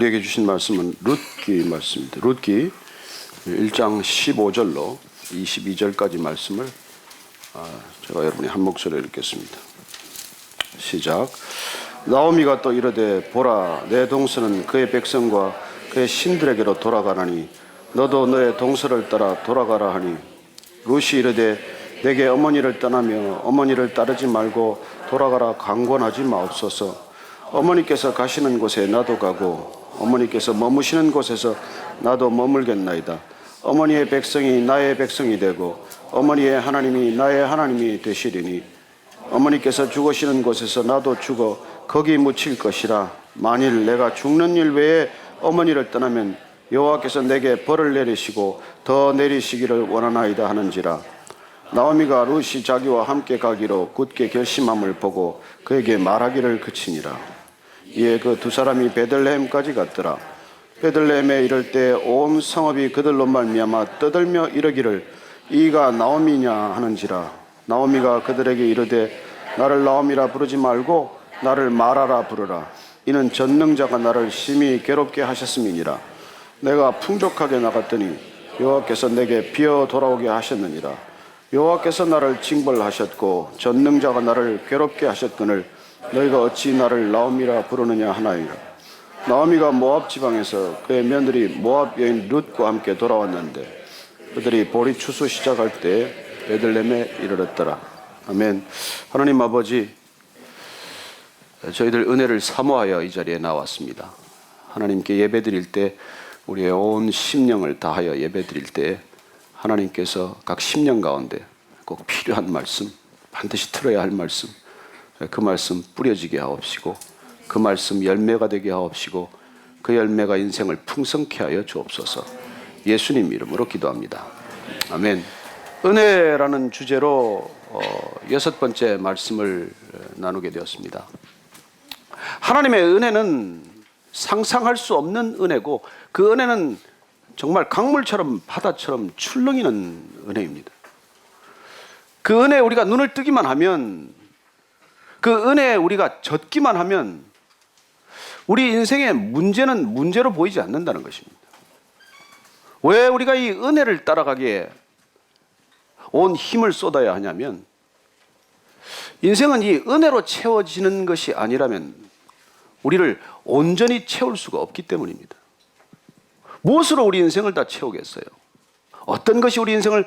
우리에게 주신 말씀은 룻기 말씀입니다. 룻기 1장 15절로 22절까지 말씀을 제가 여러분이 한 목소리로 읽겠습니다. 시작. 나오미가 또 이르되 보라, 내 동서는 그의 백성과 그의 신들에게로 돌아가나니 너도 너의 동서를 따라 돌아가라 하니, 룻이 이르되 내게 어머니를 떠나며 어머니를 따르지 말고 돌아가라 강권하지 마옵소서. 어머니께서 가시는 곳에 나도 가고 어머니께서 머무시는 곳에서 나도 머물겠나이다. 어머니의 백성이 나의 백성이 되고 어머니의 하나님이 나의 하나님이 되시리니, 어머니께서 죽으시는 곳에서 나도 죽어 거기 묻힐 것이라. 만일 내가 죽는 일 외에 어머니를 떠나면 여호와께서 내게 벌을 내리시고 더 내리시기를 원하나이다 하는지라. 나오미가 룻이 자기와 함께 가기로 굳게 결심함을 보고 그에게 말하기를 그치니라. 이에 그 두 사람이 베들레헴까지 갔더라. 베들레헴에 이를 때 온 성읍이 그들로 말미암아 떠들며 이르기를 이가 나오미냐 하는지라. 나오미가 그들에게 이르되 나를 나오미라 부르지 말고 나를 마라라 부르라. 이는 전능자가 나를 심히 괴롭게 하셨음이니라. 내가 풍족하게 나갔더니 여호와께서 내게 비어 돌아오게 하셨느니라. 여호와께서 나를 징벌하셨고 전능자가 나를 괴롭게 하셨거늘 너희가 어찌 나를 나오미라 부르느냐 하나이라. 나오미가 모압 지방에서 그의 며느리 모압 여인 룻과 함께 돌아왔는데 그들이 보리 추수 시작할 때 베들레헴에 이르렀더라. 아멘. 하나님 아버지, 저희들 은혜를 사모하여 이 자리에 나왔습니다. 하나님께 예배드릴 때 우리의 온 심령을 다하여 예배드릴 때 하나님께서 각 심령 가운데 꼭 필요한 말씀, 반드시 들어야 할 말씀, 그 말씀 뿌려지게 하옵시고 그 말씀 열매가 되게 하옵시고 그 열매가 인생을 풍성케 하여 주옵소서. 예수님 이름으로 기도합니다. 아멘. 은혜라는 주제로 6번째 말씀을 나누게 되었습니다. 하나님의 은혜는 상상할 수 없는 은혜고 그 은혜는 정말 강물처럼 바다처럼 출렁이는 은혜입니다. 그 은혜에 우리가 눈을 뜨기만 하면, 그 은혜에 우리가 젖기만 하면 우리 인생의 문제는 문제로 보이지 않는다는 것입니다. 왜 우리가 이 은혜를 따라가기에 온 힘을 쏟아야 하냐면, 인생은 이 은혜로 채워지는 것이 아니라면 우리를 온전히 채울 수가 없기 때문입니다. 무엇으로 우리 인생을 다 채우겠어요? 어떤 것이 우리 인생을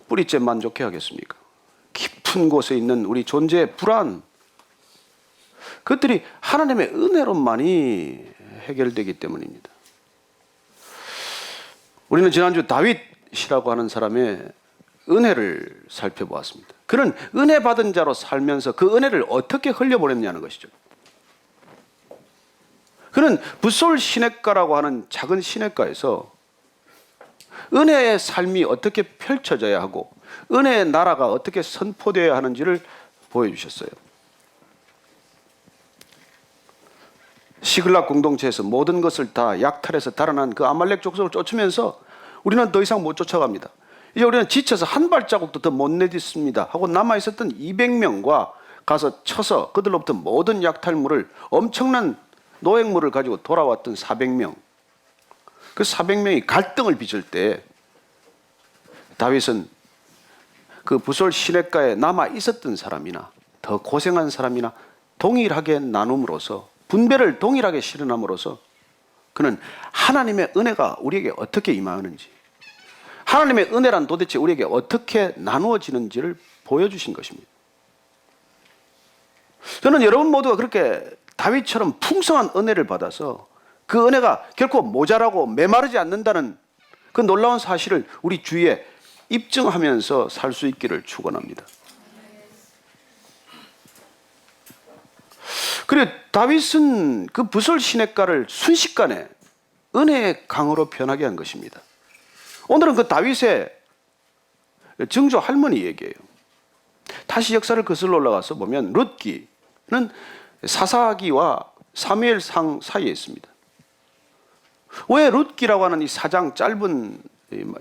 뿌리째 만족해 하겠습니까? 깊은 곳에 있는 우리 존재의 불안, 그것들이 하나님의 은혜로만이 해결되기 때문입니다. 우리는 지난주 다윗이라고 하는 사람의 은혜를 살펴보았습니다. 그는 은혜 받은 자로 살면서 그 은혜를 어떻게 흘려보냈냐는 것이죠. 그는 붓솔 시냇가라고 하는 작은 시냇가에서 은혜의 삶이 어떻게 펼쳐져야 하고 은혜의 나라가 어떻게 선포되어야 하는지를 보여주셨어요. 시글락 공동체에서 모든 것을 다 약탈해서 달아난 그 아말렉 족속을 쫓으면서 우리는 더 이상 못 쫓아갑니다. 이제 우리는 지쳐서 한 발자국도 더 못 내딛습니다 하고 남아있었던 200명과 가서 쳐서 그들로부터 모든 약탈물을, 엄청난 노획물을 가지고 돌아왔던 400명, 그 400명이 갈등을 빚을 때 다윗은 그 붓솔 시냇가에 남아 있었던 사람이나 더 고생한 사람이나 동일하게 나눔으로써, 분배를 동일하게 실현함으로써 그는 하나님의 은혜가 우리에게 어떻게 임하는지, 하나님의 은혜란 도대체 우리에게 어떻게 나누어지는지를 보여주신 것입니다. 저는 여러분 모두가 그렇게 다윗처럼 풍성한 은혜를 받아서 그 은혜가 결코 모자라고 메마르지 않는다는 그 놀라운 사실을 우리 주위에 입증하면서 살 수 있기를 축원합니다. 그리고 다윗은 그 붓솔 시냇가를 순식간에 은혜의 강으로 변하게 한 것입니다. 오늘은 그 다윗의 증조 할머니 얘기예요. 다시 역사를 거슬러 올라가서 보면 룻기는 사사기와 사무엘상 사이에 있습니다. 왜 룻기라고 하는 이 사장 짧은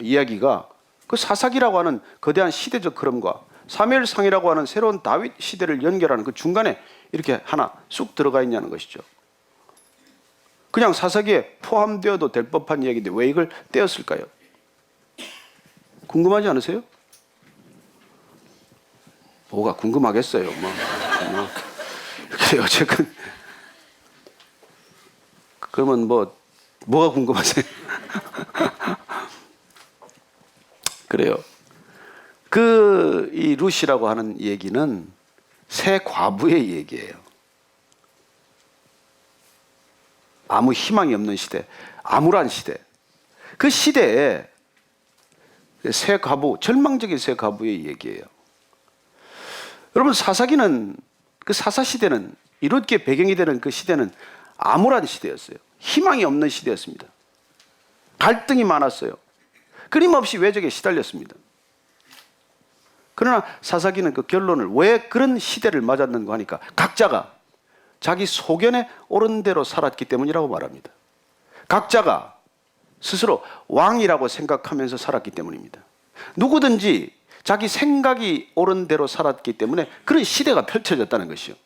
이야기가 그 사사기라고 하는 거대한 시대적 흐름과 사무엘상이라고 하는 새로운 다윗 시대를 연결하는 그 중간에 이렇게 하나 쑥 들어가 있냐는 것이죠. 그냥 사사기에 포함되어도 될 법한 얘기인데 왜 이걸 떼었을까요? 궁금하지 않으세요? 뭐가 궁금하겠어요. 그래, 어쨌든 그러면 뭐가 궁금하세요? 그래요. 이 룻이라고 하는 얘기는 새 과부의 얘기예요. 아무 희망이 없는 시대, 암울한 시대. 그 시대에 새 과부, 절망적인 새 과부의 얘기예요. 여러분, 사사기는, 그 사사 시대는, 이 룻기의 배경이 되는 그 시대는 암울한 시대였어요. 희망이 없는 시대였습니다. 갈등이 많았어요. 끊임없이 외적에 시달렸습니다. 그러나 사사기는 그 결론을, 왜 그런 시대를 맞았는가 하니까 각자가 자기 소견에 옳은 대로 살았기 때문이라고 말합니다. 각자가 스스로 왕이라고 생각하면서 살았기 때문입니다. 누구든지 자기 생각이 옳은 대로 살았기 때문에 그런 시대가 펼쳐졌다는 것이요.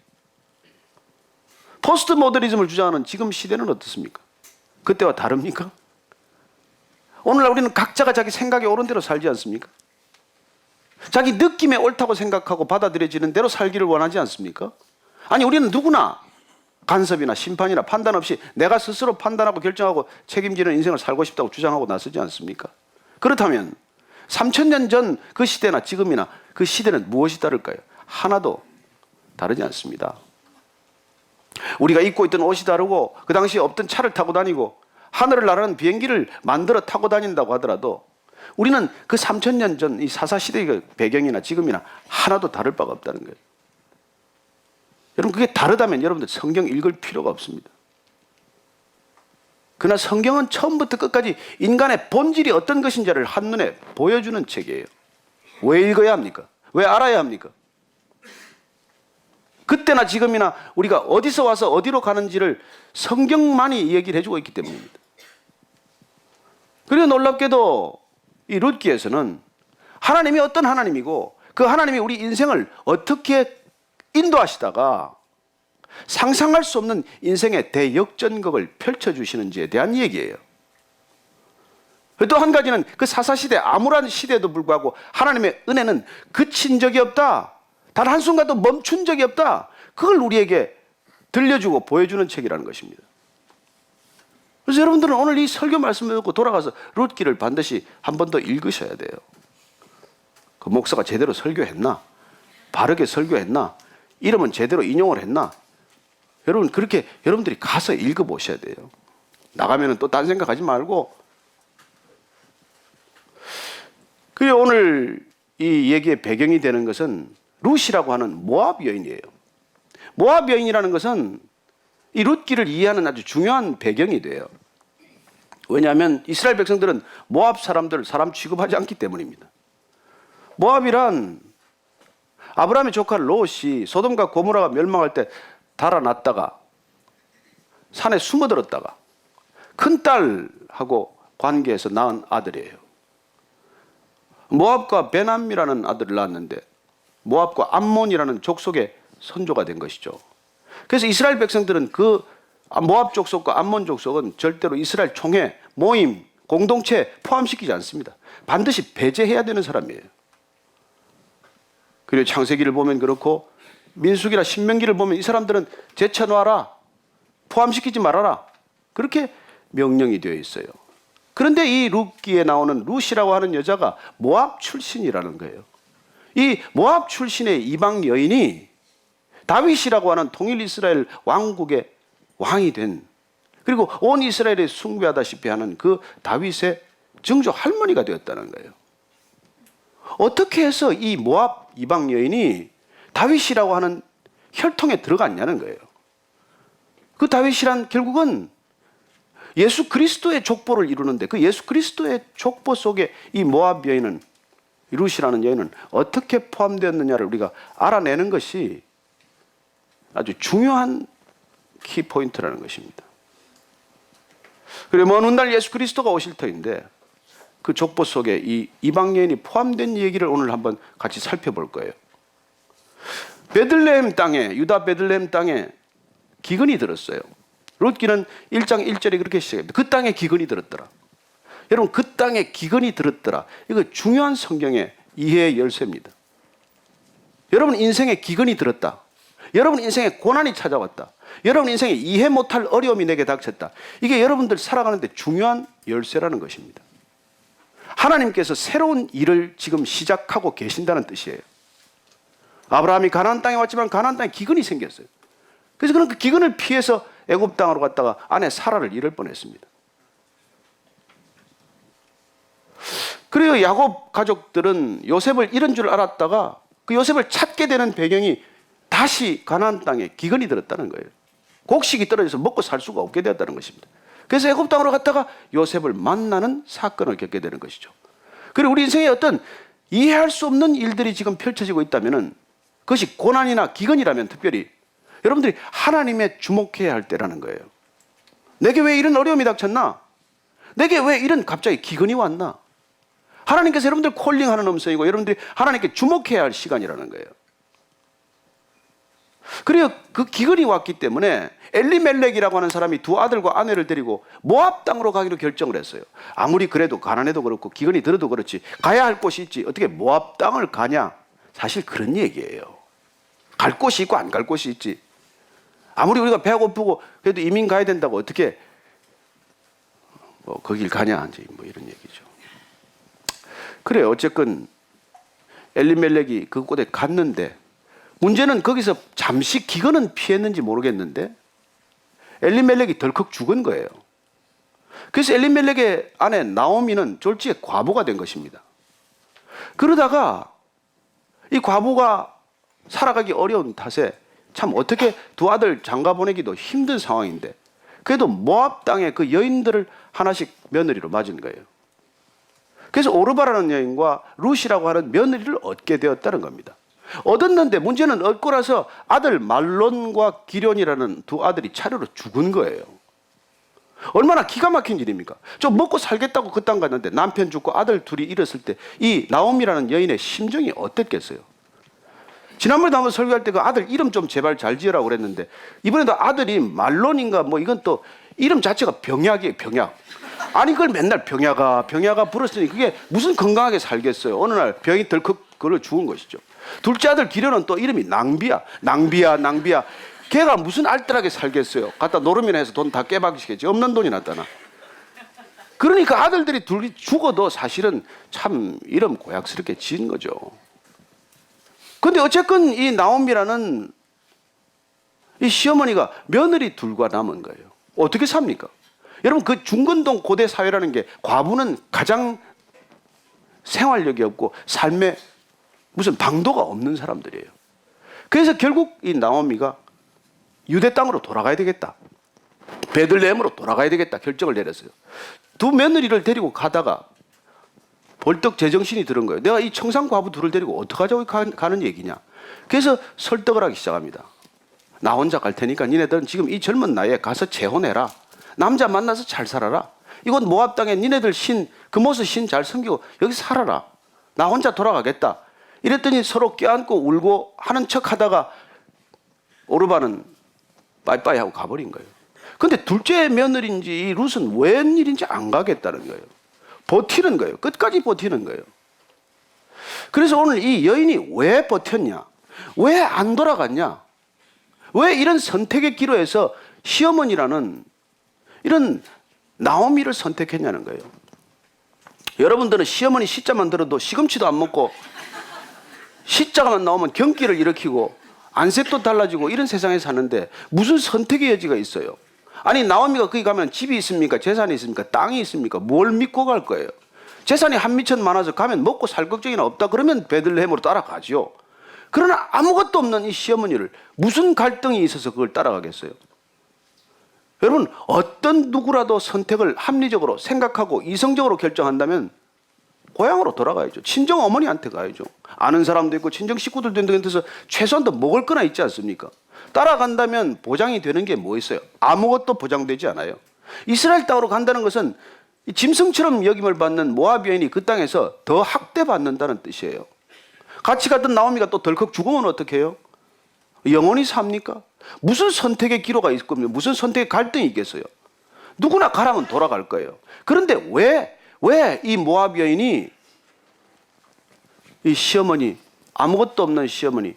포스트 모더니즘을 주장하는 지금 시대는 어떻습니까? 그때와 다릅니까? 오늘날 우리는 각자가 자기 생각에 옳은 대로 살지 않습니까? 자기 느낌에 옳다고 생각하고 받아들여지는 대로 살기를 원하지 않습니까? 아니, 우리는 누구나 간섭이나 심판이나 판단 없이 내가 스스로 판단하고 결정하고 책임지는 인생을 살고 싶다고 주장하고 나서지 않습니까? 그렇다면 3000년 전 그 시대나 지금이나 그 시대는 무엇이 다를까요? 하나도 다르지 않습니다. 우리가 입고 있던 옷이 다르고 그 당시에 없던 차를 타고 다니고 하늘을 나르는 비행기를 만들어 타고 다닌다고 하더라도 우리는 그 3000년 전 이 사사시대의 배경이나 지금이나 하나도 다를 바가 없다는 거예요. 여러분, 그게 다르다면 여러분들 성경 읽을 필요가 없습니다. 그러나 성경은 처음부터 끝까지 인간의 본질이 어떤 것인지를 한눈에 보여주는 책이에요. 왜 읽어야 합니까? 왜 알아야 합니까? 그때나 지금이나 우리가 어디서 와서 어디로 가는지를 성경만이 얘기를 해주고 있기 때문입니다. 그리고 놀랍게도 이 룻기에서는 하나님이 어떤 하나님이고 그 하나님이 우리 인생을 어떻게 인도하시다가 상상할 수 없는 인생의 대역전극을 펼쳐주시는지에 대한 얘기예요. 또 한 가지는 그 사사시대, 암울한 시대에도 불구하고 하나님의 은혜는 그친 적이 없다. 단 한순간도 멈춘 적이 없다. 그걸 우리에게 들려주고 보여주는 책이라는 것입니다. 그래서 여러분들은 오늘 이 설교 말씀을 듣고 돌아가서 룻기를 반드시 한 번 더 읽으셔야 돼요. 그 목사가 제대로 설교했나? 바르게 설교했나? 이름은 제대로 인용을 했나? 여러분, 그렇게 여러분들이 가서 읽어보셔야 돼요. 나가면 또 딴 생각하지 말고. 그리고 오늘 이 얘기의 배경이 되는 것은 룻이라고 하는 모압 여인이에요. 모압 여인이라는 것은 이 룻기를 이해하는 아주 중요한 배경이 돼요. 왜냐하면 이스라엘 백성들은 모압 사람들을 사람 취급하지 않기 때문입니다. 모압이란 아브라함의 조카 롯이 소돔과 고모라가 멸망할 때 달아났다가 산에 숨어들었다가 큰딸하고 관계해서 낳은 아들이에요. 모압과 베남이라는 아들을 낳았는데 모압과 암몬이라는 족속의 선조가 된 것이죠. 그래서 이스라엘 백성들은 그 모압 족속과 암몬 족속은 절대로 이스라엘 총회, 모임, 공동체에 포함시키지 않습니다. 반드시 배제해야 되는 사람이에요. 그리고 창세기를 보면 그렇고 민수기나 신명기를 보면 이 사람들은 제쳐놓아라, 포함시키지 말아라, 그렇게 명령이 되어 있어요. 그런데 이 룻기에 나오는 룻이라고 하는 여자가 모압 출신이라는 거예요. 이 모압 출신의 이방 여인이 다윗이라고 하는 통일 이스라엘 왕국의 왕이 된, 그리고 온 이스라엘에 숭배하다시피 하는 그 다윗의 증조 할머니가 되었다는 거예요. 어떻게 해서 이 모압 이방 여인이 다윗이라고 하는 혈통에 들어갔냐는 거예요. 그 다윗이란 결국은 예수 그리스도의 족보를 이루는데 그 예수 그리스도의 족보 속에 이 모압 여인은, 룻이라는 여인은 어떻게 포함되었느냐를 우리가 알아내는 것이 아주 중요한 키포인트라는 것입니다. 그리고 먼 훗날 예수 그리스도가 오실 터인데 그 족보 속에 이 이방 여인이 포함된 얘기를 오늘 한번 같이 살펴볼 거예요. 베들레헴 땅에, 유다 베들레헴 땅에 기근이 들었어요. 룻기는 1장 1절에 그렇게 시작합니다. 그 땅에 기근이 들었더라. 여러분, 그 땅에 기근이 들었더라. 이거 중요한 성경의 이해의 열쇠입니다. 여러분 인생에 기근이 들었다. 여러분 인생에 고난이 찾아왔다. 여러분 인생에 이해 못할 어려움이 내게 닥쳤다. 이게 여러분들 살아가는데 중요한 열쇠라는 것입니다. 하나님께서 새로운 일을 지금 시작하고 계신다는 뜻이에요. 아브라함이 가나안 땅에 왔지만 가나안 땅에 기근이 생겼어요. 그래서 그는 그 기근을 피해서 애굽 땅으로 갔다가 아내 사라를 잃을 뻔했습니다. 그래요. 야곱 가족들은 요셉을 잃은 줄 알았다가 그 요셉을 찾게 되는 배경이 다시 가나안 땅에 기근이 들었다는 거예요. 곡식이 떨어져서 먹고 살 수가 없게 되었다는 것입니다. 그래서 애굽 땅으로 갔다가 요셉을 만나는 사건을 겪게 되는 것이죠. 그리고 우리 인생에 어떤 이해할 수 없는 일들이 지금 펼쳐지고 있다면 그것이 고난이나 기근이라면 특별히 여러분들이 하나님에 주목해야 할 때라는 거예요. 내게 왜 이런 어려움이 닥쳤나? 내게 왜 이런 갑자기 기근이 왔나? 하나님께서 여러분들 콜링하는 음성이고 여러분들이 하나님께 주목해야 할 시간이라는 거예요. 그리고 그 기근이 왔기 때문에 엘리멜렉이라고 하는 사람이 두 아들과 아내를 데리고 모압 땅으로 가기로 결정을 했어요. 아무리 그래도 가난해도 그렇고 기근이 들어도 그렇지 가야 할 곳이 있지 어떻게 모압 땅을 가냐? 사실 그런 얘기예요. 갈 곳이 있고 안 갈 곳이 있지. 아무리 우리가 배가 고프고 그래도 이민 가야 된다고 어떻게 뭐 거길 가냐 이제 뭐 이런 얘기죠. 그래요. 어쨌건 엘리멜렉이 그곳에 갔는데 문제는 거기서 잠시 기근은 피했는지 모르겠는데 엘리멜렉이 덜컥 죽은 거예요. 그래서 엘리멜렉의 아내 나오미는 졸지에 과부가 된 것입니다. 그러다가 이 과부가 살아가기 어려운 탓에 참 어떻게 두 아들 장가 보내기도 힘든 상황인데 그래도 모압 땅에 그 여인들을 하나씩 며느리로 맞은 거예요. 그래서 오르바라는 여인과 룻이라고 하는 며느리를 얻게 되었다는 겁니다. 얻었는데 문제는 얻고 나서 아들 말론과 기련이라는 두 아들이 차례로 죽은 거예요. 얼마나 기가 막힌 일입니까? 좀 먹고 살겠다고 그 땅 갔는데 남편 죽고 아들 둘이 잃었을 때 이 나옴이라는 여인의 심정이 어땠겠어요? 지난번에도 한번 설교할 때 그 아들 이름 좀 제발 잘 지으라고 그랬는데 이번에도 아들이 말론인가 뭐 이건 또 이름 자체가 병약이에요. 병약. 아니 그걸 맨날 병야가 불었으니 그게 무슨 건강하게 살겠어요. 어느 날 병이 덜컥 그걸 죽은 것이죠. 둘째 아들 기련은 또 이름이 낭비야. 걔가 무슨 알뜰하게 살겠어요. 갖다 노름이나 해서 돈 다 깨박이시겠지. 없는 돈이 났다나. 그러니까 아들들이 둘이 죽어도 사실은 참 이름 고약스럽게 지은 거죠. 근데 어쨌건 이 나옴이라는 이 시어머니가 며느리 둘과 남은 거예요. 어떻게 삽니까? 여러분 그 중근동 고대 사회라는 게 과부는 가장 생활력이 없고 삶에 무슨 방도가 없는 사람들이에요. 그래서 결국 이 나오미가 유대 땅으로 돌아가야 되겠다. 베들레헴으로 돌아가야 되겠다 결정을 내렸어요. 두 며느리를 데리고 가다가 벌떡 제정신이 들은 거예요. 내가 이 청산 과부 둘을 데리고 어떡하자고 가는 얘기냐. 그래서 설득을 하기 시작합니다. 나 혼자 갈 테니까 니네들은 지금 이 젊은 나이에 가서 재혼해라. 남자 만나서 잘 살아라. 이건 모압 땅에 니네들 그 모습 신 잘 섬기고 여기 살아라. 나 혼자 돌아가겠다. 이랬더니 서로 껴안고 울고 하는 척 하다가 오르바는 빠이빠이 하고 가버린 거예요. 근데 둘째 며느리인지 이 룻은 웬일인지 안 가겠다는 거예요. 버티는 거예요. 끝까지 버티는 거예요. 그래서 오늘 이 여인이 왜 버텼냐? 왜 안 돌아갔냐? 왜 이런 선택의 기로에서 시어머니라는 이런 나오미를 선택했냐는 거예요. 여러분들은 시어머니 시자만 들어도 시금치도 안 먹고 시자만 나오면 경기를 일으키고 안색도 달라지고 이런 세상에 사는데 무슨 선택의 여지가 있어요? 아니 나오미가 거기 가면 집이 있습니까? 재산이 있습니까? 땅이 있습니까? 뭘 믿고 갈 거예요? 재산이 한미천 많아서 가면 먹고 살 걱정이나 없다 그러면 베들레헴으로 따라가죠. 그러나 아무것도 없는 이 시어머니를 무슨 갈등이 있어서 그걸 따라가겠어요? 여러분 어떤 누구라도 선택을 합리적으로 생각하고 이성적으로 결정한다면 고향으로 돌아가야죠. 친정 어머니한테 가야죠. 아는 사람도 있고 친정 식구들도 있는 데서 최소한 더 먹을 거나 있지 않습니까? 따라간다면 보장이 되는 게 뭐 있어요? 아무것도 보장되지 않아요. 이스라엘 땅으로 간다는 것은 짐승처럼 여김을 받는 모압 여인이 그 땅에서 더 학대받는다는 뜻이에요. 같이 갔던 나오미가 또 덜컥 죽으면 어떻게 해요? 영원히 삽니까? 무슨 선택의 기로가 있고 무슨 선택의 갈등이 있겠어요? 누구나 가라면 돌아갈 거예요. 그런데 왜 이 모압 여인이, 이 시어머니, 아무것도 없는 시어머니,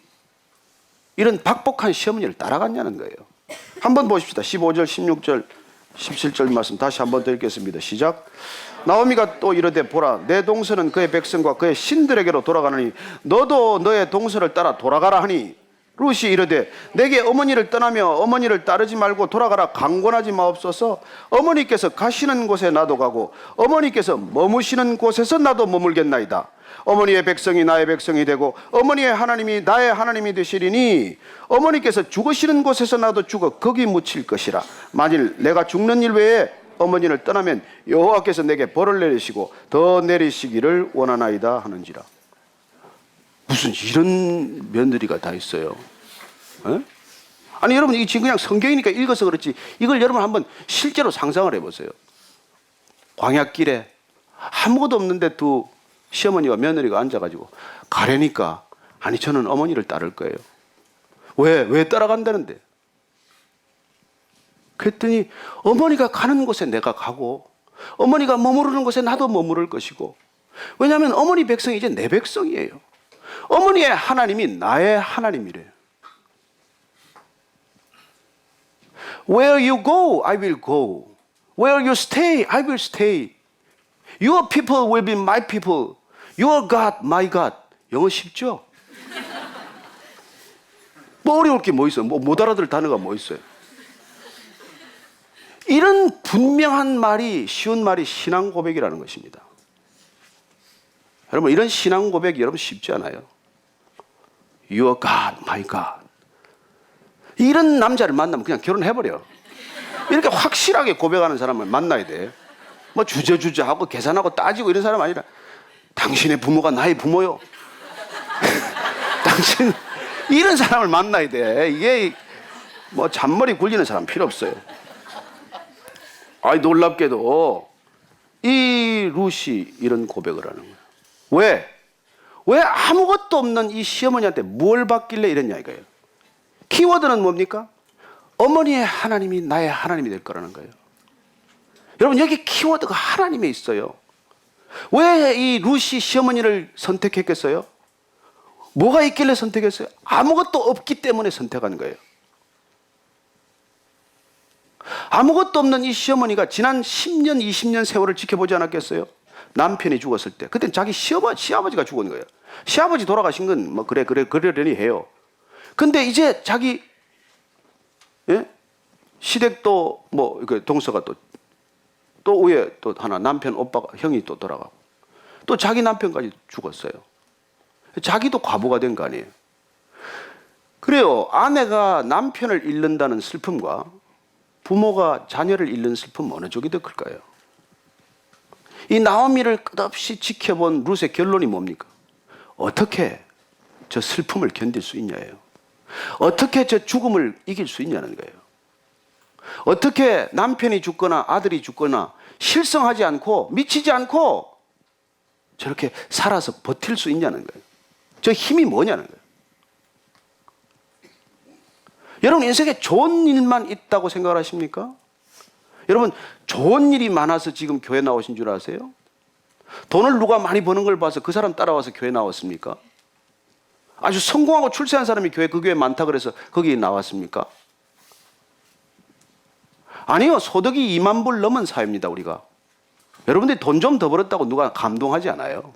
이런 박복한 시어머니를 따라갔냐는 거예요. 한번 보십시다. 15절, 16절, 17절 말씀 다시 한번 더 읽겠습니다. 시작. 나오미가 또 이르되 보라, 내 동서는 그의 백성과 그의 신들에게로 돌아가느니 너도 너의 동서를 따라 돌아가라 하니, 룻이 이르되 내게 어머니를 떠나며 어머니를 따르지 말고 돌아가라 강권하지 마옵소서. 어머니께서 가시는 곳에 나도 가고 어머니께서 머무시는 곳에서 나도 머물겠나이다. 어머니의 백성이 나의 백성이 되고 어머니의 하나님이 나의 하나님이 되시리니 어머니께서 죽으시는 곳에서 나도 죽어 거기 묻힐 것이라. 만일 내가 죽는 일 외에 어머니를 떠나면 여호와께서 내게 벌을 내리시고 더 내리시기를 원하나이다 하는지라. 무슨 이런 며느리가 다 있어요? 에? 아니 여러분, 이게 지금 그냥 성경이니까 읽어서 그렇지, 이걸 여러분 한번 실제로 상상을 해보세요. 광야길에 아무것도 없는데 두 시어머니와 며느리가 앉아가지고 가려니까, 아니 저는 어머니를 따를 거예요. 왜 따라간다는데? 그랬더니 어머니가 가는 곳에 내가 가고 어머니가 머무르는 곳에 나도 머무를 것이고, 왜냐하면 어머니 백성이 이제 내 백성이에요. 어머니의 하나님이 나의 하나님이래요. Where you go, I will go. Where you stay, I will stay. Your people will be my people. Your God, my God. 영어 쉽죠? 뭐 어려울 게 뭐 있어요? 못 알아들 단어가 뭐 있어요? 이런 분명한 말이, 쉬운 말이 신앙 고백이라는 것입니다. 여러분, 이런 신앙 고백이 여러분 쉽지 않아요. Your God, my God. 이런 남자를 만나면 그냥 결혼해버려. 이렇게 확실하게 고백하는 사람을 만나야 돼. 뭐 주저주저하고 계산하고 따지고 이런 사람 아니라, 당신의 부모가 나의 부모요. 당신, 이런 사람을 만나야 돼. 이게 뭐 잔머리 굴리는 사람 필요 없어요. 아이, 놀랍게도 이 룻이 이런 고백을 하는 거예요. 왜 아무것도 없는 이 시어머니한테 뭘 받길래 이랬냐 이거예요. 키워드는 뭡니까? 어머니의 하나님이 나의 하나님이 될 거라는 거예요. 여러분, 여기 키워드가 하나님에 있어요. 왜 이 룻이 시어머니를 선택했겠어요? 뭐가 있길래 선택했어요? 아무것도 없기 때문에 선택한 거예요. 아무것도 없는 이 시어머니가 지난 10년, 20년 세월을 지켜보지 않았겠어요? 남편이 죽었을 때. 그땐 자기 시아버지가 죽은 거예요. 시아버지 돌아가신 건 뭐 그러려니 해요. 근데 이제 자기, 예? 시댁도 뭐 동서가 또 위에 또 하나 남편 오빠가, 형이 또 돌아가고 또 자기 남편까지 죽었어요. 자기도 과부가 된 거 아니에요. 그래요. 아내가 남편을 잃는다는 슬픔과 부모가 자녀를 잃는 슬픔, 어느 쪽이 더 클까요? 이 나오미를 끝없이 지켜본 룻의 결론이 뭡니까? 어떻게 저 슬픔을 견딜 수 있냐예요. 어떻게 저 죽음을 이길 수 있냐는 거예요. 어떻게 남편이 죽거나 아들이 죽거나 실성하지 않고 미치지 않고 저렇게 살아서 버틸 수 있냐는 거예요. 저 힘이 뭐냐는 거예요. 여러분, 인생에 좋은 일만 있다고 생각하십니까? 여러분, 좋은 일이 많아서 지금 교회 나오신 줄 아세요? 돈을 누가 많이 버는 걸 봐서 그 사람 따라와서 교회 나왔습니까? 아주 성공하고 출세한 사람이 그 교회 많다 그래서 거기 나왔습니까? 아니요. 소득이 2만 불 넘은 사회입니다, 우리가. 여러분들이 돈 좀 더 벌었다고 누가 감동하지 않아요.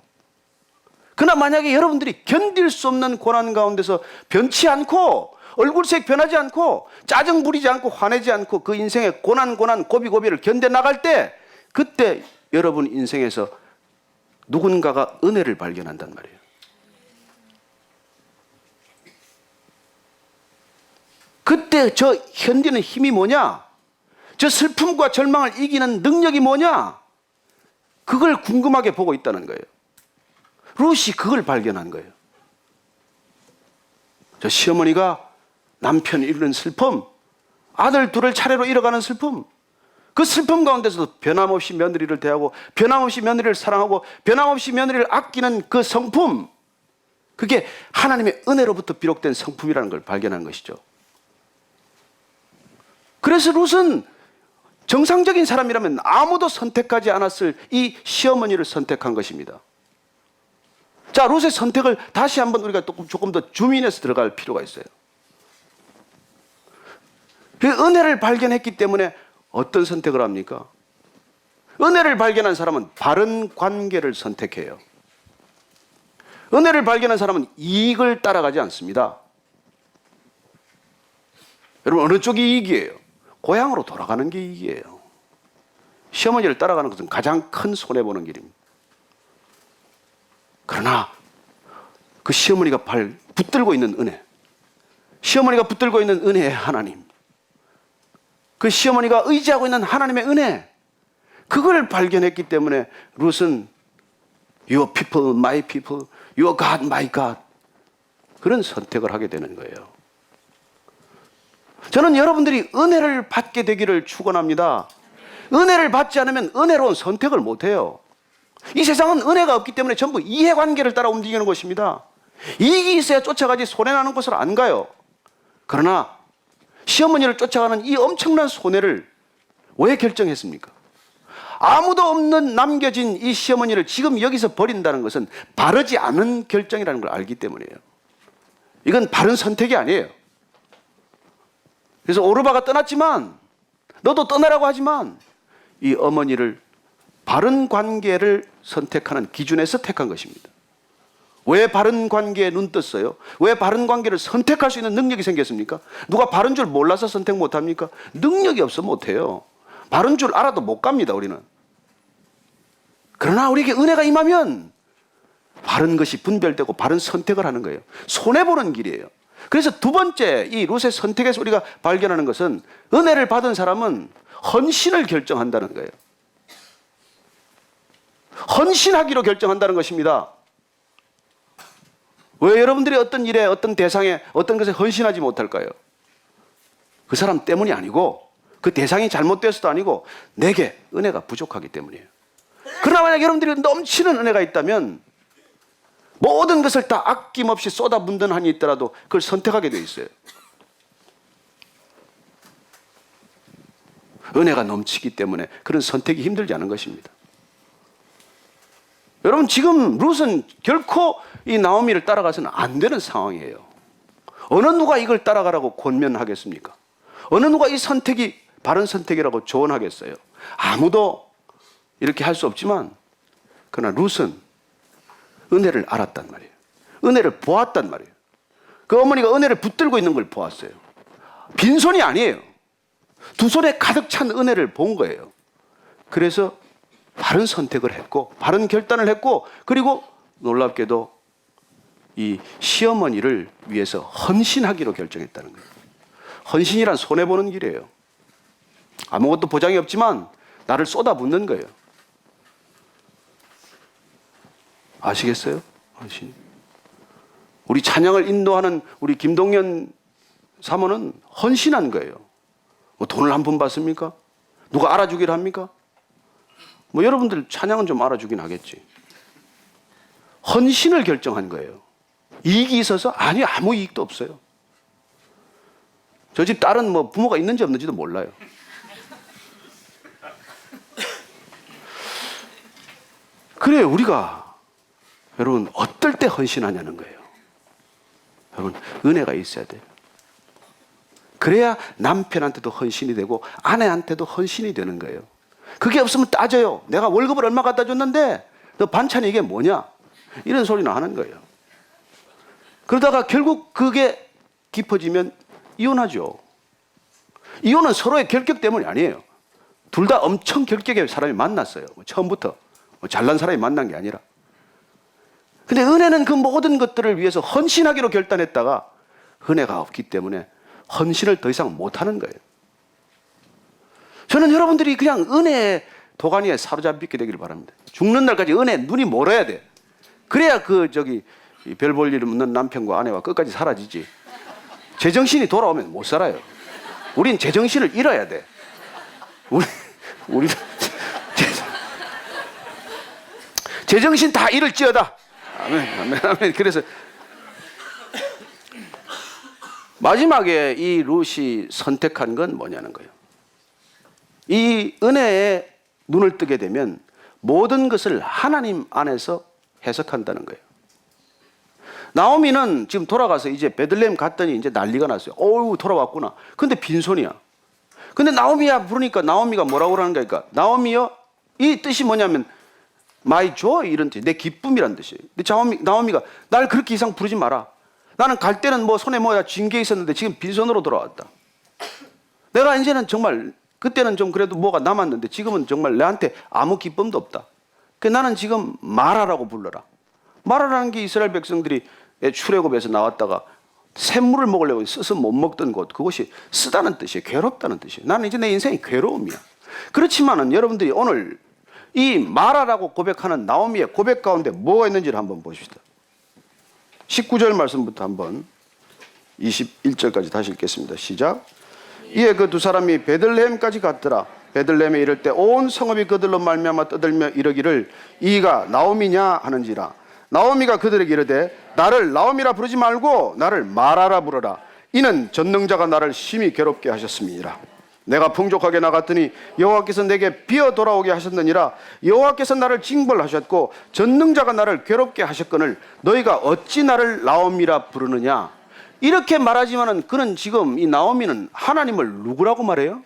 그러나 만약에 여러분들이 견딜 수 없는 고난 가운데서 변치 않고 얼굴색 변하지 않고 짜증 부리지 않고 화내지 않고 그 인생의 고난 고비를 견뎌나갈 때, 그때 여러분 인생에서 누군가가 은혜를 발견한단 말이에요. 그때 저 견디는 힘이 뭐냐? 저 슬픔과 절망을 이기는 능력이 뭐냐? 그걸 궁금하게 보고 있다는 거예요. 룻이 그걸 발견한 거예요. 저 시어머니가 남편 잃는 슬픔, 아들 둘을 차례로 잃어가는 슬픔, 그 슬픔 가운데서도 변함없이 며느리를 대하고 변함없이 며느리를 사랑하고 변함없이 며느리를 아끼는 그 성품, 그게 하나님의 은혜로부터 비롯된 성품이라는 걸 발견한 것이죠. 그래서 룻은 정상적인 사람이라면 아무도 선택하지 않았을 이 시어머니를 선택한 것입니다. 자, 룻의 선택을 다시 한번 우리가 조금 더 주민해서 들어갈 필요가 있어요. 그 은혜를 발견했기 때문에 어떤 선택을 합니까? 은혜를 발견한 사람은 바른 관계를 선택해요. 은혜를 발견한 사람은 이익을 따라가지 않습니다. 여러분, 어느 쪽이 이익이에요? 고향으로 돌아가는 게 이익이에요. 시어머니를 따라가는 것은 가장 큰 손해보는 길입니다. 그러나 그 시어머니가 붙들고 있는 은혜, 시어머니가 붙들고 있는 은혜의 하나님, 그 시어머니가 의지하고 있는 하나님의 은혜, 그걸 발견했기 때문에 룻은 Your people, my people, Your God, my God, 그런 선택을 하게 되는 거예요. 저는 여러분들이 은혜를 받게 되기를 축원합니다. 은혜를 받지 않으면 은혜로운 선택을 못해요. 이 세상은 은혜가 없기 때문에 전부 이해관계를 따라 움직이는 것입니다. 이익이 있어야 쫓아가지 손해나는 곳을 안 가요. 그러나 시어머니를 쫓아가는 이 엄청난 손해를 왜 결정했습니까? 아무도 없는 남겨진 이 시어머니를 지금 여기서 버린다는 것은 바르지 않은 결정이라는 걸 알기 때문이에요. 이건 바른 선택이 아니에요. 그래서 오르바가 떠났지만, 너도 떠나라고 하지만 이 어머니를 바른 관계를 선택하는 기준에서 택한 것입니다. 왜 바른 관계에 눈 떴어요? 왜 바른 관계를 선택할 수 있는 능력이 생겼습니까? 누가 바른 줄 몰라서 선택 못합니까? 능력이 없어 못해요. 바른 줄 알아도 못 갑니다, 우리는. 그러나 우리에게 은혜가 임하면 바른 것이 분별되고 바른 선택을 하는 거예요. 손해보는 길이에요. 그래서 두 번째 이 룻의 선택에서 우리가 발견하는 것은, 은혜를 받은 사람은 헌신을 결정한다는 거예요. 헌신하기로 결정한다는 것입니다. 왜 여러분들이 어떤 일에, 어떤 대상에, 어떤 것에 헌신하지 못할까요? 그 사람 때문이 아니고, 그 대상이 잘못되어서도 아니고, 내게 은혜가 부족하기 때문이에요. 그러나 만약 여러분들이 넘치는 은혜가 있다면 모든 것을 다 아낌없이 쏟아붓는 한이 있더라도 그걸 선택하게 돼 있어요. 은혜가 넘치기 때문에 그런 선택이 힘들지 않은 것입니다. 여러분, 지금 룻은 결코 이 나오미를 따라가서는 안 되는 상황이에요. 어느 누가 이걸 따라가라고 권면하겠습니까? 어느 누가 이 선택이 바른 선택이라고 조언하겠어요? 아무도 이렇게 할 수 없지만, 그러나 룻은 은혜를 알았단 말이에요. 은혜를 보았단 말이에요. 그 어머니가 은혜를 붙들고 있는 걸 보았어요. 빈손이 아니에요. 두 손에 가득 찬 은혜를 본 거예요. 그래서 바른 선택을 했고, 바른 결단을 했고, 그리고 놀랍게도 이 시어머니를 위해서 헌신하기로 결정했다는 거예요. 헌신이란 손해보는 길이에요. 아무것도 보장이 없지만 나를 쏟아붓는 거예요. 아시겠어요? 헌신. 우리 찬양을 인도하는 우리 김동연 사모는 헌신한 거예요. 뭐 돈을 한 푼 받습니까? 누가 알아주기를 합니까? 뭐 여러분들 찬양은 좀 알아주긴 하겠지. 헌신을 결정한 거예요. 이익이 있어서? 아니, 아무 이익도 없어요. 저 집 딸은 뭐 부모가 있는지 없는지도 몰라요. 그래, 우리가 여러분 어떨 때 헌신하냐는 거예요. 여러분, 은혜가 있어야 돼요. 그래야 남편한테도 헌신이 되고 아내한테도 헌신이 되는 거예요. 그게 없으면 따져요. 내가 월급을 얼마 갖다 줬는데 너 반찬이 이게 뭐냐? 이런 소리는 하는 거예요. 그러다가 결국 그게 깊어지면 이혼하죠. 이혼은 서로의 결격 때문이 아니에요. 둘 다 엄청 결격의 사람이 만났어요. 처음부터 잘난 사람이 만난 게 아니라. 근데 은혜는 그 모든 것들을 위해서 헌신하기로 결단했다가 은혜가 없기 때문에 헌신을 더 이상 못하는 거예요. 저는 여러분들이 그냥 은혜의 도가니에 사로잡히게 되기를 바랍니다. 죽는 날까지 은혜에 눈이 멀어야 돼. 그래야 별 볼 일 없는 남편과 아내와 끝까지 사라지지. 제정신이 돌아오면 못 살아요. 우린 제정신을 잃어야 돼. 우리 제정신 다 잃을지어다. 아멘, 아멘, 아멘. 그래서 마지막에 이 룻이 선택한 건 뭐냐는 거예요. 이 은혜에 눈을 뜨게 되면 모든 것을 하나님 안에서 해석한다는 거예요. 나오미는 지금 돌아가서 이제 베들레헴 갔더니 이제 난리가 났어요. 어우, 돌아왔구나. 근데 빈손이야. 근데 나오미야 부르니까 나오미가 뭐라고 그러는 거니까, 나오미요, 이 뜻이 뭐냐면 my joy, 이런 뜻, 내 기쁨이란 뜻이에요. 근데 나오미가 날 그렇게 이상 부르지 마라. 나는 갈 때는 뭐 손에 뭐야 쥔게 있었는데 지금 빈손으로 돌아왔다. 내가 이제는 정말, 그때는 좀 그래도 뭐가 남았는데 지금은 정말 내한테 아무 기쁨도 없다. 그래서 나는 지금 마라라고 불러라. 마라라는 게 이스라엘 백성들이 출애굽에서 나왔다가 샘물을 먹으려고 써서 못 먹던 곳, 그것이 쓰다는 뜻이에요. 괴롭다는 뜻이에요. 나는 이제 내 인생이 괴로움이야. 그렇지만은 여러분들이 오늘 이 마라라고 고백하는 나오미의 고백 가운데 뭐가 있는지를 한번 보십시다. 19절 말씀부터 한번 21절까지 다시 읽겠습니다. 시작. 이에 그 두 사람이 베들레헴까지 갔더라. 베들레헴에 이를 때 온 성읍이 그들로 말미암아 떠들며 이러기를 이가 나오미냐 하는지라. 나오미가 그들에게 이르되 나를 나오미라 부르지 말고 나를 마라라 부르라. 이는 전능자가 나를 심히 괴롭게 하셨음이니라. 내가 풍족하게 나갔더니 여호와께서 내게 비어 돌아오게 하셨느니라. 여호와께서 나를 징벌하셨고 전능자가 나를 괴롭게 하셨거늘 너희가 어찌 나를 나오미라 부르느냐. 이렇게 말하지만은 그는 지금, 이 나오미는 하나님을 누구라고 말해요?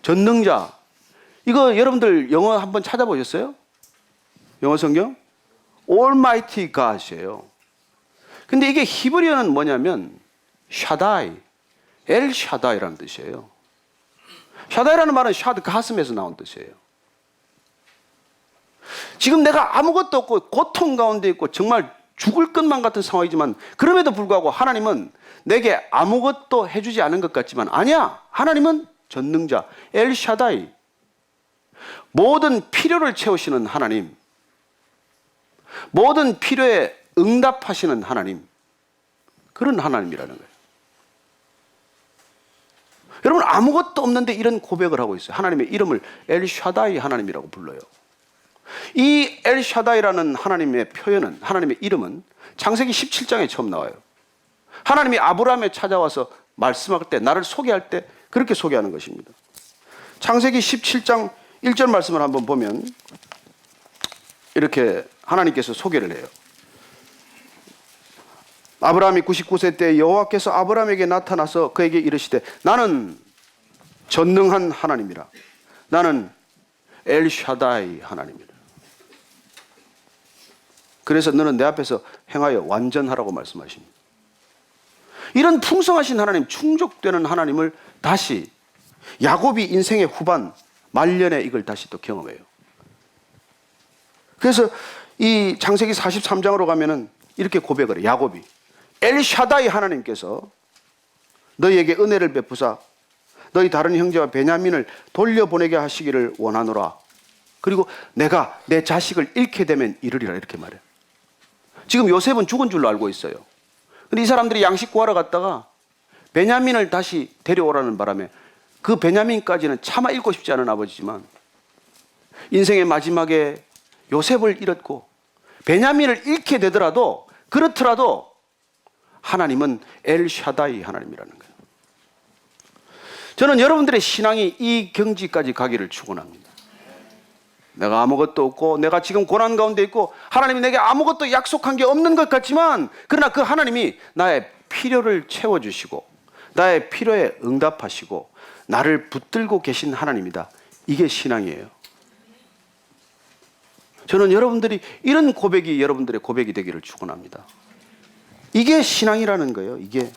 전능자. 이거 여러분들 영어 한번 찾아보셨어요? 영어 성경? Almighty God이에요. 근데 이게 히브리어는 뭐냐면 샤다이, 엘 샤다이라는 뜻이에요. 샤다이라는 말은 샤드, 가슴에서 나온 뜻이에요. 지금 내가 아무것도 없고 고통 가운데 있고 정말 죽을 것만 같은 상황이지만 그럼에도 불구하고 하나님은 내게 아무것도 해주지 않은 것 같지만 아니야. 하나님은 전능자, 엘 샤다이, 모든 필요를 채우시는 하나님, 모든 필요에 응답하시는 하나님, 그런 하나님이라는 거예요. 여러분, 아무것도 없는데 이런 고백을 하고 있어요. 하나님의 이름을 엘 샤다이 하나님이라고 불러요. 이 엘 샤다이라는 하나님의 표현은, 하나님의 이름은 창세기 17장에 처음 나와요. 하나님이 아브라함에 찾아와서 말씀할 때, 나를 소개할 때 그렇게 소개하는 것입니다. 창세기 17장 1절 말씀을 한번 보면 이렇게 하나님께서 소개를 해요. 아브라함이 99세 때 여호와께서 아브라함에게 나타나서 그에게 이르시되 나는 전능한 하나님이라. 나는 엘 샤다이 하나님이라. 그래서 너는 내 앞에서 행하여 완전하라고 말씀하십니다. 이런 풍성하신 하나님, 충족되는 하나님을 다시 야곱이 인생의 후반 말년에 이걸 다시 또 경험해요. 그래서 이 창세기 43장으로 가면은 이렇게 고백을 해요. 야곱이 엘 샤다이 하나님께서 너희에게 은혜를 베푸사 너희 다른 형제와 베냐민을 돌려보내게 하시기를 원하노라. 그리고 내가 내 자식을 잃게 되면 이르리라, 이렇게 말해요. 지금 요셉은 죽은 줄로 알고 있어요. 근데 이 사람들이 양식 구하러 갔다가 베냐민을 다시 데려오라는 바람에 그 베냐민까지는 차마 잃고 싶지 않은 아버지지만 인생의 마지막에 요셉을 잃었고 베냐민을 잃게 되더라도, 그렇더라도 하나님은 엘 샤다이 하나님이라는 거예요. 저는 여러분들의 신앙이 이 경지까지 가기를 축원합니다. 내가 아무것도 없고 내가 지금 고난 가운데 있고 하나님이 내게 아무것도 약속한 게 없는 것 같지만, 그러나 그 하나님이 나의 필요를 채워주시고 나의 필요에 응답하시고 나를 붙들고 계신 하나님이다. 이게 신앙이에요. 저는 여러분들이 이런 고백이 여러분들의 고백이 되기를 축원합니다. 이게 신앙이라는 거예요. 이게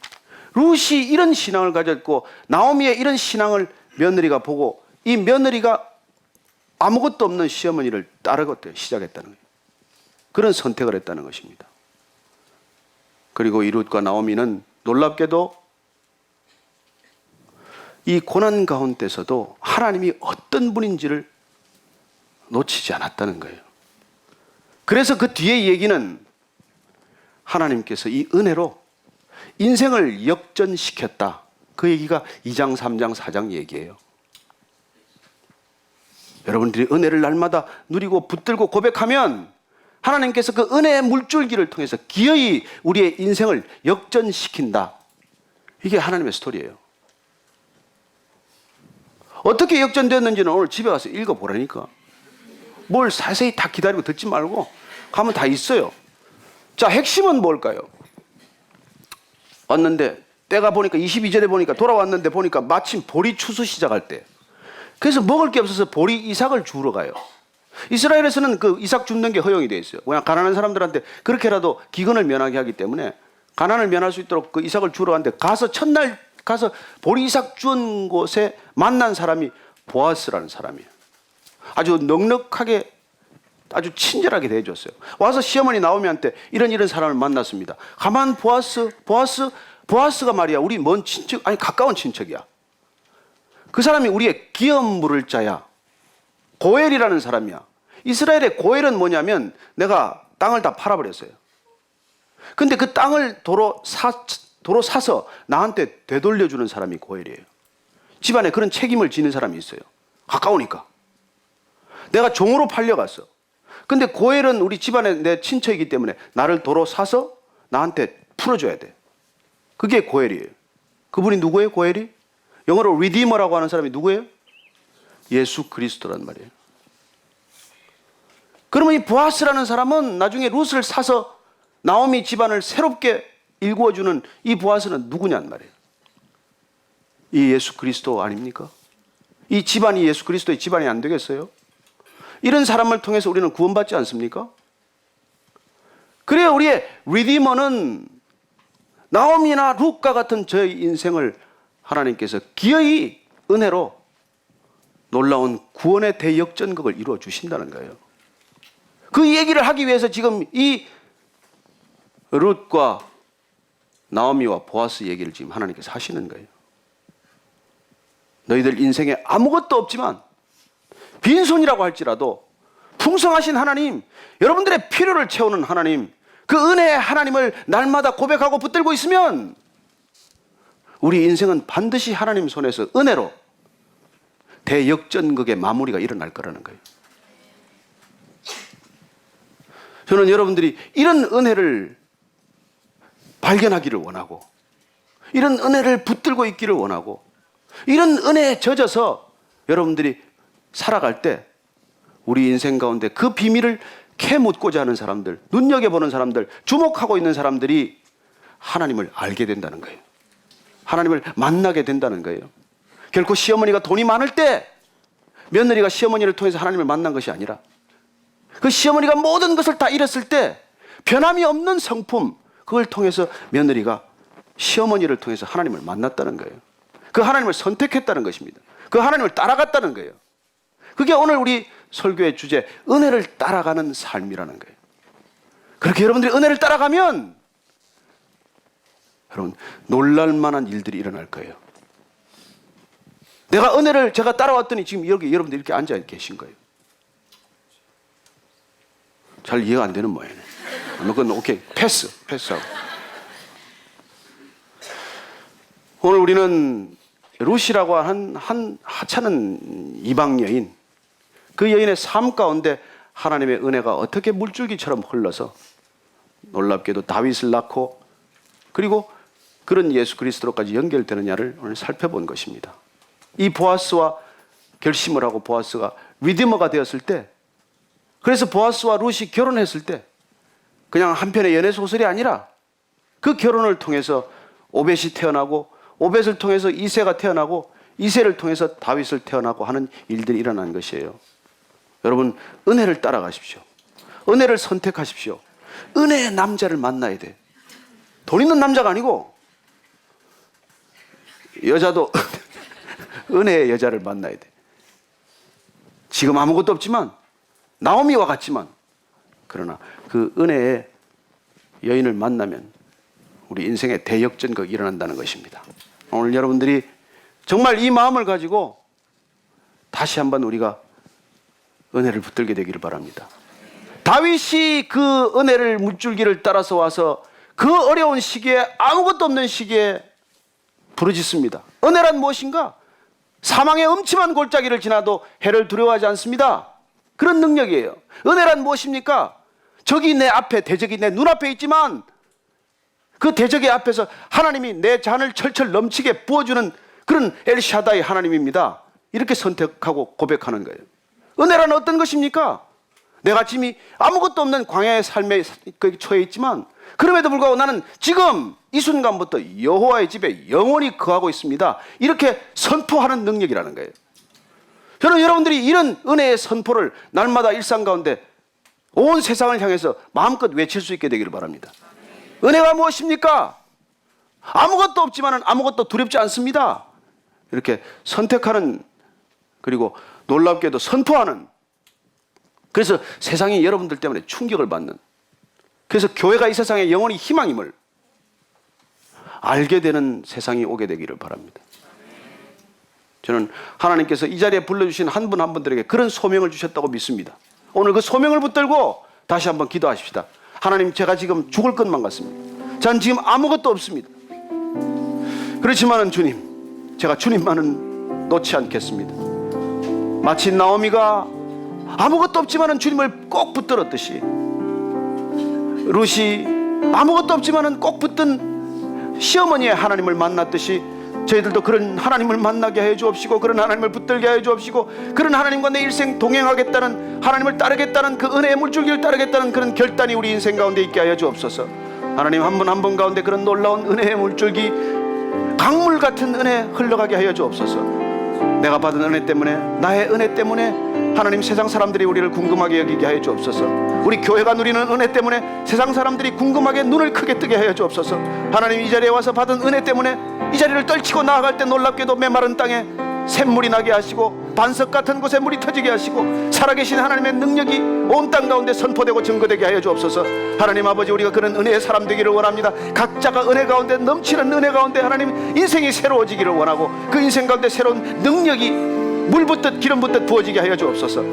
룻이 이런 신앙을 가졌고 나오미의 이런 신앙을 며느리가 보고 이 며느리가 아무것도 없는 시어머니를 따르고 시작했다는 거예요. 그런 선택을 했다는 것입니다. 그리고 이 룻과 나오미는 놀랍게도 이 고난 가운데서도 하나님이 어떤 분인지를 놓치지 않았다는 거예요. 그래서 그 뒤에 얘기는 하나님께서 이 은혜로 인생을 역전시켰다. 그 얘기가 2장, 3장, 4장 얘기예요. 여러분들이 은혜를 날마다 누리고 붙들고 고백하면 하나님께서 그 은혜의 물줄기를 통해서 기어이 우리의 인생을 역전시킨다. 이게 하나님의 스토리예요. 어떻게 역전됐는지는 오늘 집에 가서 읽어보라니까. 뭘 자세히 다 기다리고 듣지 말고 가면 다 있어요. 자, 핵심은 뭘까요? 왔는데 때가 보니까 22절에 보니까 돌아왔는데 보니까 마침 보리 추수 시작할 때. 그래서 먹을 게 없어서 보리 이삭을 주우러 가요. 이스라엘에서는 그 이삭 줍는 게 허용이 돼 있어요. 그냥 가난한 사람들한테 그렇게라도 기근을 면하게 하기 때문에 가난을 면할 수 있도록 그 이삭을 주우러 갔는데 가서 첫날 가서 보리 이삭 준 곳에 만난 사람이 보아스라는 사람이에요. 아주 넉넉하게 아주 친절하게 대해줬어요. 와서 시어머니 나오미한테 이런 사람을 만났습니다. 가만 보아스가 말이야 우리 먼 친척 아니 가까운 친척이야. 그 사람이 우리의 기업 물을 자야. 고엘이라는 사람이야. 이스라엘의 고엘은 뭐냐면 내가 땅을 다 팔아버렸어요. 근데 그 땅을 도로 사서 나한테 되돌려주는 사람이 고엘이에요. 집안에 그런 책임을 지는 사람이 있어요. 가까우니까. 내가 종으로 팔려갔어. 근데 고엘은 우리 집안에 내 친척이기 때문에 나를 도로 사서 나한테 풀어줘야 돼. 그게 고엘이에요. 그분이 누구예요? 고엘이? 영어로 리디머라고 하는 사람이 누구예요? 예수 그리스도란 말이에요. 그러면 이 보아스라는 사람은 나중에 룻을 사서 나오미 집안을 새롭게 일구어주는 이 보아스는 누구냔 말이에요. 이 예수 그리스도 아닙니까? 이 집안이 예수 그리스도의 집안이 안 되겠어요? 이런 사람을 통해서 우리는 구원받지 않습니까? 그래야 우리의 리디머는 나오미나 룻과 같은 저의 인생을 하나님께서 기어이 은혜로 놀라운 구원의 대역전극을 이루어 주신다는 거예요. 그 얘기를 하기 위해서 지금 이 룻과 나오미와 보아스 얘기를 지금 하나님께서 하시는 거예요. 너희들 인생에 아무것도 없지만 빈손이라고 할지라도 풍성하신 하나님, 여러분들의 필요를 채우는 하나님, 그 은혜의 하나님을 날마다 고백하고 붙들고 있으면 우리 인생은 반드시 하나님 손에서 은혜로 대역전극의 마무리가 일어날 거라는 거예요. 저는 여러분들이 이런 은혜를 발견하기를 원하고 이런 은혜를 붙들고 있기를 원하고 이런 은혜에 젖어서 여러분들이 살아갈 때 우리 인생 가운데 그 비밀을 캐묻고자 하는 사람들, 눈여겨보는 사람들, 주목하고 있는 사람들이 하나님을 알게 된다는 거예요. 하나님을 만나게 된다는 거예요. 결코 시어머니가 돈이 많을 때 며느리가 시어머니를 통해서 하나님을 만난 것이 아니라 그 시어머니가 모든 것을 다 잃었을 때 변함이 없는 성품, 그걸 통해서 며느리가 시어머니를 통해서 하나님을 만났다는 거예요. 그 하나님을 선택했다는 것입니다. 그 하나님을 따라갔다는 거예요. 그게 오늘 우리 설교의 주제, 은혜를 따라가는 삶이라는 거예요. 그렇게 여러분들이 은혜를 따라가면 여러분 놀랄 만한 일들이 일어날 거예요. 내가 은혜를 제가 따라왔더니 지금 여기 여러분들 이렇게 앉아 계신 거예요. 잘 이해가 안 되는 모양이네. 그건 오케이, 패스하고. 오늘 우리는 룻이라고 한 하찮은 이방 여인, 그 여인의 삶 가운데 하나님의 은혜가 어떻게 물줄기처럼 흘러서 놀랍게도 다윗을 낳고 그리고 그런 예수 그리스도로까지 연결되느냐를 오늘 살펴본 것입니다. 이 보아스와 결심을 하고 보아스가 리디머가 되었을 때, 그래서 보아스와 룻이 결혼했을 때 그냥 한편의 연애 소설이 아니라 그 결혼을 통해서 오벳이 태어나고 오벳을 통해서 이새가 태어나고 이새를 통해서 다윗을 태어나고 하는 일들이 일어난 것이에요. 여러분 은혜를 따라가십시오. 은혜를 선택하십시오. 은혜의 남자를 만나야 돼. 돈 있는 남자가 아니고 여자도 은혜의 여자를 만나야 돼. 지금 아무것도 없지만 나오미와 같지만 그러나 그 은혜의 여인을 만나면 우리 인생의 대역전극이 일어난다는 것입니다. 오늘 여러분들이 정말 이 마음을 가지고 다시 한번 우리가 은혜를 붙들게 되기를 바랍니다. 다윗이 그 은혜를 물줄기를 따라서 와서 그 어려운 시기에 아무것도 없는 시기에 부르짖습니다. 은혜란 무엇인가? 사망의 음침한 골짜기를 지나도 해를 두려워하지 않습니다. 그런 능력이에요. 은혜란 무엇입니까? 적이 내 앞에, 대적이 내 눈앞에 있지만 그 대적의 앞에서 하나님이 내 잔을 철철 넘치게 부어주는 그런 엘샤다이 하나님입니다. 이렇게 선택하고 고백하는 거예요. 은혜란 어떤 것입니까? 내가 지금 아무것도 없는 광야의 삶에 처해 있지만 그럼에도 불구하고 나는 지금 이 순간부터 여호와의 집에 영원히 거하고 있습니다. 이렇게 선포하는 능력이라는 거예요. 저는 여러분들이 이런 은혜의 선포를 날마다 일상 가운데 온 세상을 향해서 마음껏 외칠 수 있게 되기를 바랍니다. 은혜가 무엇입니까? 아무것도 없지만 아무것도 두렵지 않습니다. 이렇게 선택하는, 그리고 놀랍게도 선포하는, 그래서 세상이 여러분들 때문에 충격을 받는, 그래서 교회가 이 세상에 영원히 희망임을 알게 되는 세상이 오게 되기를 바랍니다. 저는 하나님께서 이 자리에 불러주신 한 분 한 분들에게 그런 소명을 주셨다고 믿습니다. 오늘 그 소명을 붙들고 다시 한번 기도하십시다. 하나님, 제가 지금 죽을 것만 같습니다. 전 지금 아무것도 없습니다. 그렇지만은 주님, 제가 주님만은 놓지 않겠습니다. 마치 나오미가 아무것도 없지만은 주님을 꼭 붙들었듯이, 룻이 아무것도 없지만은 꼭 붙든 시어머니의 하나님을 만났듯이 저희들도 그런 하나님을 만나게 해 주옵시고, 그런 하나님을 붙들게 해 주옵시고, 그런 하나님과 내 일생 동행하겠다는, 하나님을 따르겠다는, 그 은혜의 물줄기를 따르겠다는 그런 결단이 우리 인생 가운데 있게 하여 주옵소서. 하나님, 한 분 한 분 가운데 그런 놀라운 은혜의 물줄기, 강물 같은 은혜 흘러가게 하여 주옵소서. 내가 받은 은혜 때문에, 나의 은혜 때문에 하나님, 세상 사람들이 우리를 궁금하게 여기게 하여 주옵소서. 우리 교회가 누리는 은혜 때문에 세상 사람들이 궁금하게 눈을 크게 뜨게 하여 주옵소서. 하나님, 이 자리에 와서 받은 은혜 때문에 이 자리를 떨치고 나아갈 때 놀랍게도 메마른 땅에 샘물이 나게 하시고, 반석 같은 곳에 물이 터지게 하시고, 살아계신 하나님의 능력이 온 땅 가운데 선포되고 증거되게 하여 주옵소서. 하나님 아버지, 우리가 그런 은혜의 사람 되기를 원합니다. 각자가 은혜 가운데, 넘치는 은혜 가운데 하나님 인생이 새로워지기를 원하고, 그 인생 가운데 새로운 능력이 물 붓듯 기름 붓듯 부어지게 하여 주옵소서.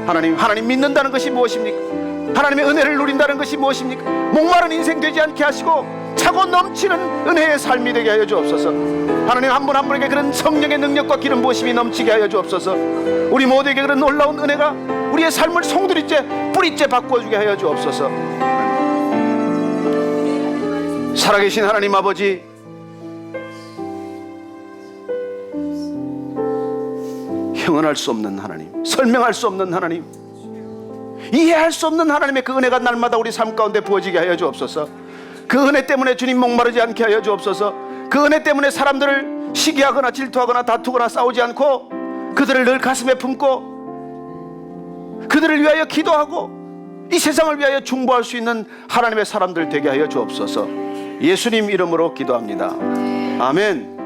하나님 믿는다는 것이 무엇입니까? 하나님의 은혜를 누린다는 것이 무엇입니까? 목마른 인생 되지 않게 하시고 차고 넘치는 은혜의 삶이 되게 하여 주옵소서. 하나님, 한 분 한 분에게 그런 성령의 능력과 기름 부으심이 넘치게 하여 주옵소서. 우리 모두에게 그런 놀라운 은혜가 우리의 삶을 송두리째 뿌리째 바꾸어주게 하여 주옵소서. 살아계신 하나님 아버지, 형언할 수 없는 하나님, 설명할 수 없는 하나님, 이해할 수 없는 하나님의 그 은혜가 날마다 우리 삶 가운데 부어지게 하여 주옵소서. 그 은혜 때문에 주님 목마르지 않게 하여 주옵소서. 그 은혜 때문에 사람들을 시기하거나 질투하거나 다투거나 싸우지 않고, 그들을 늘 가슴에 품고 그들을 위하여 기도하고 이 세상을 위하여 중보할 수 있는 하나님의 사람들 되게 하여 주옵소서. 예수님 이름으로 기도합니다. 아멘.